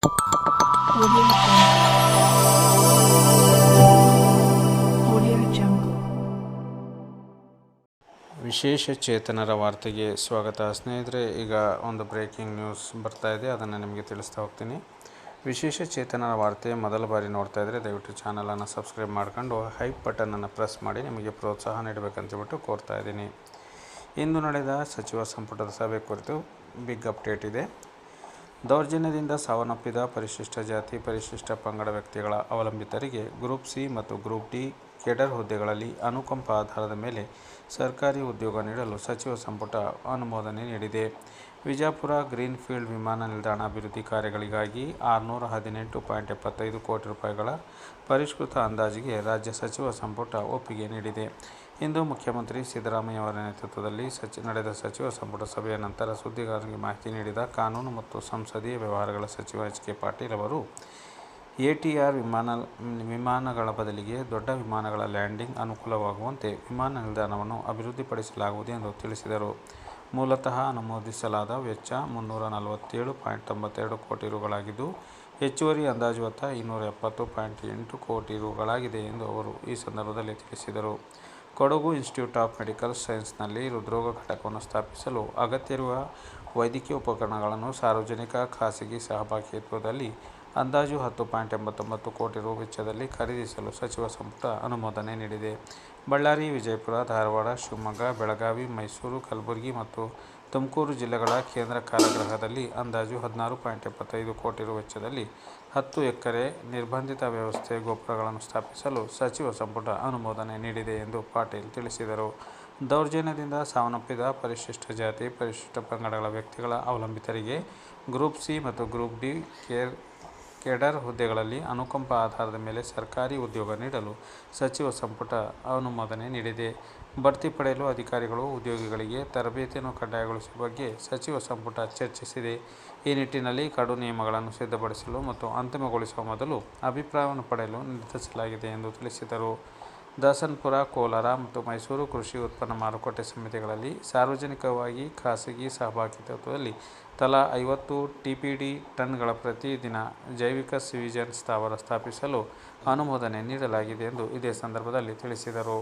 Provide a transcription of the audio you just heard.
Audio Jungle. ವಿಶೇಷ ಚೇತನರ ವಾರ್ತೆಗೆ ಸ್ವಾಗತ ಸ್ನೇಹಿತರೆ. ಈಗ ಒಂದು ಬ್ರೇಕಿಂಗ್ ನ್ಯೂಸ್ ಬರ್ತಾ ಇದೆ, ಅದನ್ನು ನಿಮಗೆ ತಿಳಿಸ್ತಾ ಹೋಗ್ತೀನಿ. ವಿಶೇಷ ಚೇತನರ ವಾರ್ತೆ ಮೊದಲ ಬಾರಿ ನೋಡ್ತಾ ಇದ್ದರೆ ದಯವಿಟ್ಟು ಚಾನಲನ್ನು ಸಬ್ಸ್ಕ್ರೈಬ್ ಮಾಡ್ಕೊಂಡು ಹೈಪ್ ಬಟನನ್ನು ಪ್ರೆಸ್ ಮಾಡಿ ನಿಮಗೆ ಪ್ರೋತ್ಸಾಹ ನೀಡಬೇಕಂತೇಳ್ಬಿಟ್ಟು ಕೋರ್ತಾ ಇದ್ದೀನಿ. ಇಂದು ನಡೆದ ಸಚಿವ ಸಂಪುಟದ ಸಭೆ ಕುರಿತು ಬಿಗ್ ಅಪ್ಡೇಟ್ ಇದೆ. ದೌರ್ಜನ್ಯದಿಂದ ಸಾವನ್ನಪ್ಪಿದ ಪರಿಶಿಷ್ಟ ಜಾತಿ ಪರಿಶಿಷ್ಟ ಪಂಗಡ ವ್ಯಕ್ತಿಗಳ ಅವಲಂಬಿತರಿಗೆ ಗ್ರೂಪ್ ಸಿ ಮತ್ತು ಗ್ರೂಪ್ ಡಿ ಕೇಡರ್ ಹುದ್ದೆಗಳಲ್ಲಿ ಅನುಕಂಪ ಆಧಾರದ ಮೇಲೆ ಸರ್ಕಾರಿ ಉದ್ಯೋಗ ನೀಡಲು ಸಚಿವ ಸಂಪುಟ ಅನುಮೋದನೆ ನೀಡಿದೆ. ವಿಜಯಪುರ ಗ್ರೀನ್ ಫೀಲ್ಡ್ ವಿಮಾನ ನಿಲ್ದಾಣ ಅಭಿವೃದ್ಧಿ ಕಾರ್ಯಗಳಿಗಾಗಿ 618.75 ಕೋಟಿ ರೂಪಾಯಿಗಳ ಪರಿಷ್ಕೃತ ಅಂದಾಜಿಗೆ ರಾಜ್ಯ ಸಚಿವ ಸಂಪುಟ ಒಪ್ಪಿಗೆ ನೀಡಿದೆ. ಇಂದು ಮುಖ್ಯಮಂತ್ರಿ ಸಿದ್ದರಾಮಯ್ಯ ಅವರ ನೇತೃತ್ವದಲ್ಲಿ ನಡೆದ ಸಚಿವ ಸಂಪುಟ ಸಭೆಯ ನಂತರ ಸುದ್ದಿಗಾರರಿಗೆ ಮಾಹಿತಿ ನೀಡಿದ ಕಾನೂನು ಮತ್ತು ಸಂಸದೀಯ ವ್ಯವಹಾರಗಳ ಸಚಿವ ಎಚ್ ಕೆ ಪಾಟೀಲ್ ಅವರು, ಎಟಿಆರ್ ವಿಮಾನಗಳ ಬದಲಿಗೆ ದೊಡ್ಡ ವಿಮಾನಗಳ ಲ್ಯಾಂಡಿಂಗ್ ಅನುಕೂಲವಾಗುವಂತೆ ವಿಮಾನ ನಿಲ್ದಾಣವನ್ನು ಅಭಿವೃದ್ಧಿಪಡಿಸಲಾಗುವುದು ಎಂದು ತಿಳಿಸಿದರು. ಮೂಲತಃ ಅನುಮೋದಿಸಲಾದ ವೆಚ್ಚ 347.92 ಕೋಟಿ ರುಗಳಾಗಿದ್ದು, ಹೆಚ್ಚುವರಿ ಅಂದಾಜು ಮೊತ್ತ 270.8 ಕೋಟಿ ರುಗಳಾಗಿದೆ ಎಂದು ಅವರು ಈ ಸಂದರ್ಭದಲ್ಲಿ ತಿಳಿಸಿದರು. ಕೊಡಗು ಇನ್ಸ್ಟಿಟ್ಯೂಟ್ ಆಫ್ ಮೆಡಿಕಲ್ ಸೈನ್ಸ್ನಲ್ಲಿ ಹೃದ್ರೋಗ ಘಟಕವನ್ನು ಸ್ಥಾಪಿಸಲು ಅಗತ್ಯವಿರುವ ವೈದ್ಯಕೀಯ ಉಪಕರಣಗಳನ್ನು ಸಾರ್ವಜನಿಕ ಖಾಸಗಿ ಸಹಭಾಗಿತ್ವದಲ್ಲಿ ಅಂದಾಜು 10.89 ಕೋಟಿ ರು ವೆಚ್ಚದಲ್ಲಿ ಖರೀದಿಸಲು ಸಚಿವ ಸಂಪುಟ ಅನುಮೋದನೆ ನೀಡಿದೆ. ಬಳ್ಳಾರಿ, ವಿಜಯಪುರ, ಧಾರವಾಡ, ಶಿವಮೊಗ್ಗ, ಬೆಳಗಾವಿ, ಮೈಸೂರು, ಕಲಬುರಗಿ ಮತ್ತು ತುಮಕೂರು ಜಿಲ್ಲೆಗಳ ಕೇಂದ್ರ ಕಾರಾಗೃಹದಲ್ಲಿ ಅಂದಾಜು 16.75 ಕೋಟಿ ರು ವೆಚ್ಚದಲ್ಲಿ 10 ಎಕರೆ ನಿರ್ಬಂಧಿತ ವ್ಯವಸ್ಥೆ ಗೋಪುರಗಳನ್ನು ಸ್ಥಾಪಿಸಲು ಸಚಿವ ಸಂಪುಟ ಅನುಮೋದನೆ ನೀಡಿದೆ ಎಂದು ಪಾಟೀಲ್ ತಿಳಿಸಿದರು. ದೌರ್ಜನ್ಯದಿಂದ ಸಾವನ್ನಪ್ಪಿದ ಪರಿಶಿಷ್ಟ ಜಾತಿ ಪರಿಶಿಷ್ಟ ಪಂಗಡಗಳ ವ್ಯಕ್ತಿಗಳ ಅವಲಂಬಿತರಿಗೆ ಗ್ರೂಪ್ ಸಿ ಮತ್ತು ಗ್ರೂಪ್ ಡಿ ಕೇಡರ್ ಹುದ್ದೆಗಳಲ್ಲಿ ಅನುಕಂಪ ಆಧಾರದ ಮೇಲೆ ಸರ್ಕಾರಿ ಉದ್ಯೋಗ ನೀಡಲು ಸಚಿವ ಸಂಪುಟ ಅನುಮೋದನೆ ನೀಡಿದೆ. ಬಡ್ತಿ ಪಡೆಯಲು ಅಧಿಕಾರಿಗಳು, ಉದ್ಯೋಗಿಗಳಿಗೆ ತರಬೇತಿಯನ್ನು ಕಡ್ಡಾಯಗೊಳಿಸುವ ಬಗ್ಗೆ ಸಚಿವ ಸಂಪುಟ ಚರ್ಚಿಸಿದೆ. ಈ ನಿಟ್ಟಿನಲ್ಲಿ ಕರಡು ನಿಯಮಗಳನ್ನು ಸಿದ್ಧಪಡಿಸಲು ಮತ್ತು ಅಂತಿಮಗೊಳಿಸುವ ಮೊದಲು ಅಭಿಪ್ರಾಯವನ್ನು ಪಡೆಯಲು ನಿರ್ಧರಿಸಲಾಗಿದೆ ಎಂದು ತಿಳಿಸಿದರು. ದಾಸನಪುರ, ಕೋಲಾರ ಮತ್ತು ಮೈಸೂರು ಕೃಷಿ ಉತ್ಪನ್ನ ಮಾರುಕಟ್ಟೆ ಸಮಿತಿಗಳಲ್ಲಿ ಸಾರ್ವಜನಿಕವಾಗಿ ಖಾಸಗಿ ಸಹಭಾಗಿತ್ವದಲ್ಲಿ ತಲಾ 50 ಟಿಪಿಡಿ ಟನ್ಗಳ ಪ್ರತಿ ದಿನ ಜೈವಿಕ ಸಿವಿಜನ್ ಸ್ಥಾವರ ಸ್ಥಾಪಿಸಲು ಅನುಮೋದನೆ ನೀಡಲಾಗಿದೆ ಎಂದು ಇದೇ ಸಂದರ್ಭದಲ್ಲಿ ತಿಳಿಸಿದರು.